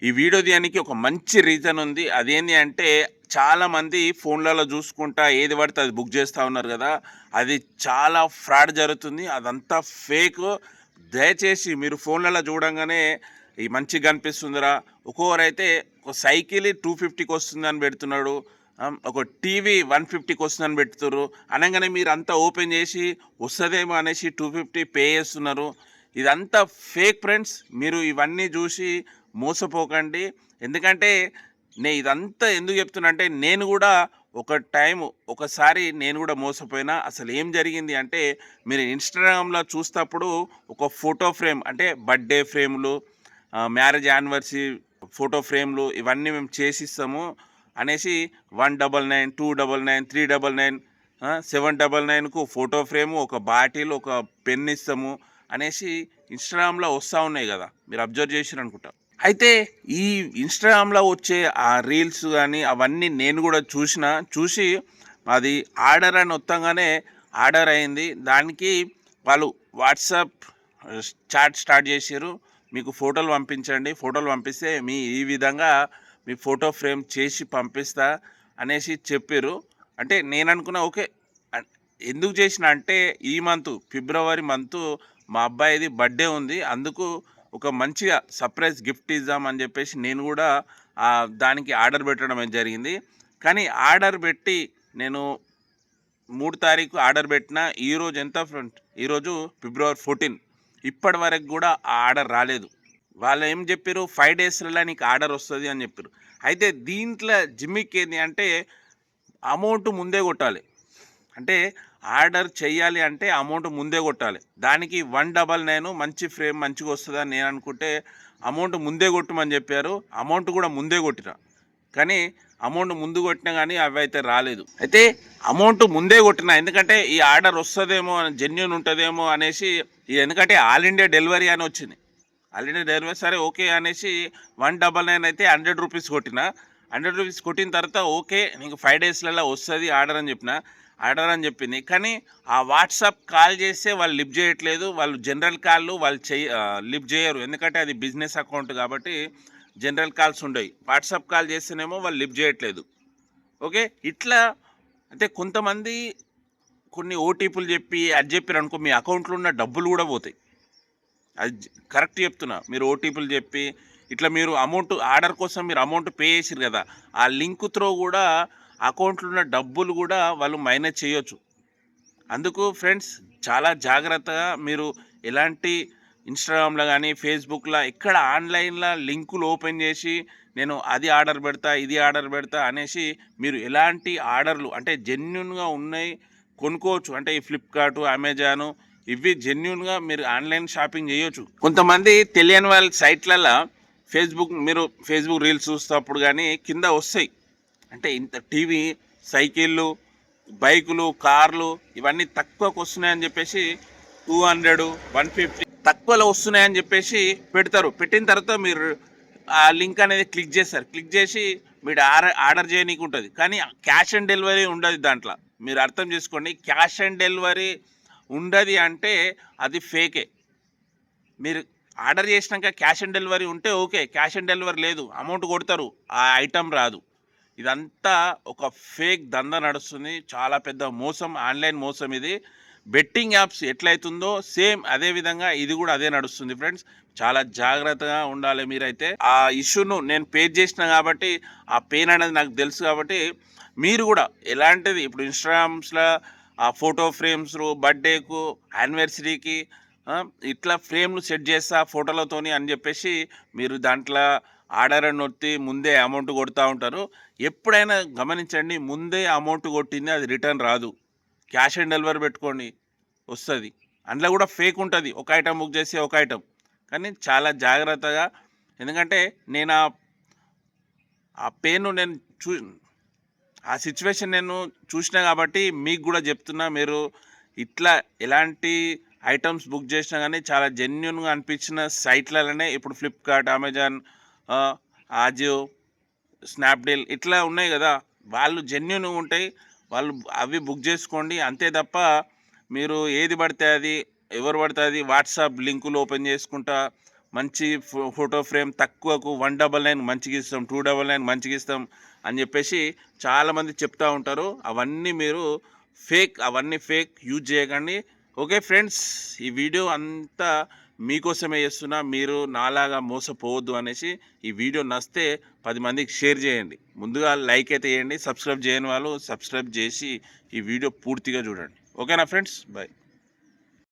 ఈ వీడియో తీయడానికి ఒక మంచి రీజన్ ఉంది. అదేంటి అంటే చాలామంది ఫోన్లలో చూసుకుంటా ఏది పడితే అది బుక్ చేస్తూ ఉన్నారు కదా! అది చాలా ఫ్రాడ్ జరుగుతుంది. అదంతా ఫేక్. దయచేసి మీరు ఫోన్లలో చూడంగానే ఈ మంచిగా కనిపిస్తుందిరా, ఒక్కొక్కరైతే ఒక సైకిల్ 250కి వస్తుందని పెడుతున్నాడు. ఒక టీవీ 150కి వస్తుందని పెడుతుర్రు. అనగానే మీరు అంతా ఓపెన్ చేసి వస్తుందేమో అనేసి 250 పే చేస్తున్నారు. ఇదంతా ఫేక్ ఫ్రెండ్స్. మీరు ఇవన్నీ చూసి మోసపోకండి. ఎందుకంటే ఇదంతా ఎందుకు చెప్తున్నా అంటే నేను కూడా ఒకసారి నేను కూడా మోసపోయినా. అసలు ఏం జరిగింది అంటే మీరు ఇన్స్టాగ్రామ్లో చూస్తప్పుడు ఒక ఫోటో ఫ్రేమ్ అంటే బర్త్డే ఫ్రేమ్లు, మ్యారేజ్ యానివర్సరీ ఫోటో ఫ్రేమ్లు ఇవన్నీ మేము చేసిస్తాము అనేసి 199, 299, 399, 799కు ఫోటో ఫ్రేము, ఒక బాటిల్, ఒక పెన్ ఇస్తాము అనేసి ఇన్స్టాగ్రామ్లో వస్తూ ఉన్నాయి కదా, మీరు అబ్జర్వ్ చేసిరు అనుకుంటా. అయితే ఈ ఇన్స్టాగ్రామ్లో వచ్చే ఆ రీల్స్ కానీ అవన్నీ నేను కూడా చూసి అది ఆర్డర్ అని వస్తాగానే ఆర్డర్ అయింది. దానికి వాళ్ళు వాట్సాప్ చాట్ స్టార్ట్ చేసారు. మీకు ఫోటోలు పంపించండి, ఫోటోలు పంపిస్తే ఈ విధంగా మీ ఫోటో ఫ్రేమ్ చేసి పంపిస్తా అనేసి చెప్పారు. అంటే నేను అనుకున్నా ఓకే. ఎందుకు చేసిన అంటే ఈ ఫిబ్రవరి మంత్ మా అబ్బాయిది బర్త్డే ఉంది. అందుకు ఒక మంచిగా సర్ప్రైజ్ గిఫ్ట్ ఇద్దామని చెప్పేసి నేను కూడా దానికి ఆర్డర్ పెట్టడం జరిగింది. కానీ ఆర్డర్ పెట్టి నేను 3 తారీఖు ఆర్డర్ పెట్టిన. ఈరోజు ఎంత ఫ్రెండ్? ఈరోజు ఫిబ్రవరి 14. ఇప్పటి వరకు కూడా ఆ ఆర్డర్ రాలేదు. వాళ్ళు ఏం చెప్పారు, 5 డేస్లలో నీకు ఆర్డర్ వస్తుంది అని చెప్పారు. అయితే దీంట్లో జిమ్మిక్ ఏంది అంటే అమౌంట్ ముందే కొట్టాలి. అంటే ఆర్డర్ చెయ్యాలి అంటే అమౌంట్ ముందే కొట్టాలి. దానికి 199 మంచి ఫ్రేమ్ మంచిగా వస్తుందని నేను అనుకుంటే అమౌంట్ ముందే కొట్టమని చెప్పారు. అమౌంట్ కూడా ముందే కొట్టిన. కానీ అమౌంట్ ముందు కొట్టినా కానీ అవి అయితే రాలేదు. అయితే అమౌంట్ ముందే కొట్టిన ఎందుకంటే ఈ ఆర్డర్ వస్తుందేమో, జెన్యూన్ ఉంటుందేమో అనేసి. ఎందుకంటే ఆల్ ఇండియా డెలివరీ అని వచ్చింది. ఆల్ ఇండియా డెలివరీ సరే ఓకే అనేసి 199 అయితే 100 రూపీస్ కొట్టిన. 100 రూపీస్ కొట్టిన తర్వాత ఓకే నీకు 5 డేస్లలో వస్తుంది ఆర్డర్ అని చెప్పిన. ఆర్డర్ అని చెప్పింది. కానీ ఆ వాట్సాప్ కాల్ చేస్తే వాళ్ళు లిఫ్ట్ చేయట్లేదు. వాళ్ళు జనరల్ కాళ్ళు వాళ్ళు లిఫ్ట్ చేయరు. ఎందుకంటే అది బిజినెస్ అకౌంట్ కాబట్టి జనరల్ కాల్స్ ఉండవు. వాట్సాప్ కాల్ చేస్తేనేమో వాళ్ళు లిఫ్ట్ చేయట్లేదు. ఓకే, ఇట్లా అంటే కొంతమంది కొన్ని ఓటీపీలు చెప్పి అది చెప్పారు అనుకో, మీ అకౌంట్లో ఉన్న డబ్బులు కూడా పోతాయి. అది కరెక్ట్ చెప్తున్నా. మీరు ఓటీపీలు చెప్పి ఇట్లా మీరు అమౌంట్ ఆర్డర్ కోసం మీరు అమౌంట్ పే చేసిరు కదా, ఆ లింక్ త్రో కూడా అకౌంట్లో ఉన్న డబ్బులు కూడా వాళ్ళు మైనస్ చేయొచ్చు. అందుకు ఫ్రెండ్స్ చాలా జాగ్రత్తగా మీరు ఎలాంటి ఇన్స్టాగ్రామ్లో కానీ ఫేస్బుక్లో ఎక్కడ ఆన్లైన్లో లింకులు ఓపెన్ చేసి నేను అది ఆర్డర్ పెడతా ఇది ఆర్డర్ పెడతా అనేసి మీరు ఎలాంటి ఆర్డర్లు అంటే జెన్యున్గా ఉన్నాయి కొనుక్కోవచ్చు. అంటే ఈ ఫ్లిప్కార్ట్, అమెజాను ఇవి జెన్యున్గా మీరు ఆన్లైన్ షాపింగ్ చేయొచ్చు. కొంతమంది తెలియని వాళ్ళ సైట్లలో మీరు ఫేస్బుక్ రీల్స్ చూసేటప్పుడు కానీ కింద వస్తాయి అంటే ఇంత టీవీ, సైకిళ్ళు, బైకులు, కార్లు ఇవన్నీ తక్కువకు వస్తున్నాయని చెప్పేసి 200, 150 తక్కువలో వస్తున్నాయని చెప్పేసి పెడతారు. పెట్టిన తర్వాత మీరు ఆ లింక్ అనేది క్లిక్ చేస్తారు. క్లిక్ చేసి మీరు ఆర్డర్ చేయనీకి ఉంటుంది. కానీ క్యాష్ ఆన్ డెలివరీ ఉండదు దాంట్లో. మీరు అర్థం చేసుకోండి. క్యాష్ ఆన్ డెలివరీ ఉండదు అంటే అది ఫేకే. మీరు ఆర్డర్ చేసినాక క్యాష్ ఆన్ డెలివరీ ఉంటే ఓకే. క్యాష్ ఆన్ డెలివరీ లేదు, అమౌంట్ కొడతారు, ఆ ఐటమ్ రాదు. ఇదంతా ఒక ఫేక్ దందా నడుస్తుంది. చాలా పెద్ద మోసం, ఆన్లైన్ మోసం ఇది. బెట్టింగ్ యాప్స్ ఎట్లయితుందో సేమ్ అదే విధంగా ఇది కూడా అదే నడుస్తుంది ఫ్రెండ్స్. చాలా జాగ్రత్తగా ఉండాలి మీరైతే. ఆ ఇష్యూను నేను ఫేస్ చేసిన కాబట్టి ఆ పెయిన్ అనేది నాకు తెలుసు కాబట్టి మీరు కూడా ఎలాంటిది ఇప్పుడు ఇన్స్టాగ్రామ్స్లో ఆ ఫోటో ఫ్రేమ్స్ బర్త్డేకు, యానివర్సరీకి ఇట్లా ఫ్రేమ్లు సెట్ చేస్తా ఫోటోలతోని అని చెప్పేసి మీరు దాంట్లో ఆర్డర్ అని నొత్తి ముందే అమౌంట్ కొడుతూ ఉంటారు. ఎప్పుడైనా గమనించండి, ముందే అమౌంట్ కొట్టింది అది రిటర్న్ రాదు. క్యాష్ ఆన్ డెలివరీ పెట్టుకోండి, వస్తుంది. అందులో కూడా ఫేక్ ఉంటుంది. ఒక ఐటమ్ బుక్ చేస్తే ఒక ఐటమ్. కానీ చాలా జాగ్రత్తగా, ఎందుకంటే నేను ఆ పెయిన్ నేను ఆ సిచ్యువేషన్ నేను చూసినా కాబట్టి మీకు కూడా చెప్తున్నా. మీరు ఇట్లా ఎలాంటి ఐటమ్స్ బుక్ చేసినా కానీ చాలా జెన్యున్గా అనిపించిన సైట్లలోనే ఇప్పుడు ఫ్లిప్కార్ట్, అమెజాన్, ఆజియో, స్నాప్డీల్ ఇట్లా ఉన్నాయి కదా, వాళ్ళు జెన్యున్గా ఉంటాయి. వాళ్ళు అవి బుక్ చేసుకోండి. అంతే తప్ప మీరు ఏది పడితే అది, ఎవరు పడితే అది వాట్సాప్ లింకులు ఓపెన్ చేసుకుంటా మంచి ఫోటో ఫ్రేమ్ తక్కువకు 199 మంచిగా ఇస్తాం, 299 మంచిగా ఇస్తాం అని చెప్పేసి చాలామంది చెప్తూ ఉంటారు. అవన్నీ మీరు ఫేక్, అవన్నీ ఫేక్, యూజ్ చేయకండి. ఓకే ఫ్రెండ్స్, ఈ వీడియో అంతా మీకోసమే చేస్తున్నా, మీరు నాలాగా మోసపోవద్దు అనేసి. ఈ వీడియో నచ్చితే 10 మందికి షేర్ చేయండి. ముందుగా లైక్ అయితే చేయండి, సబ్స్క్రైబ్ చేయని వాళ్ళు సబ్స్క్రైబ్ చేసి ఈ వీడియో పూర్తిగా చూడండి. ఓకేనా ఫ్రెండ్స్, బాయ్.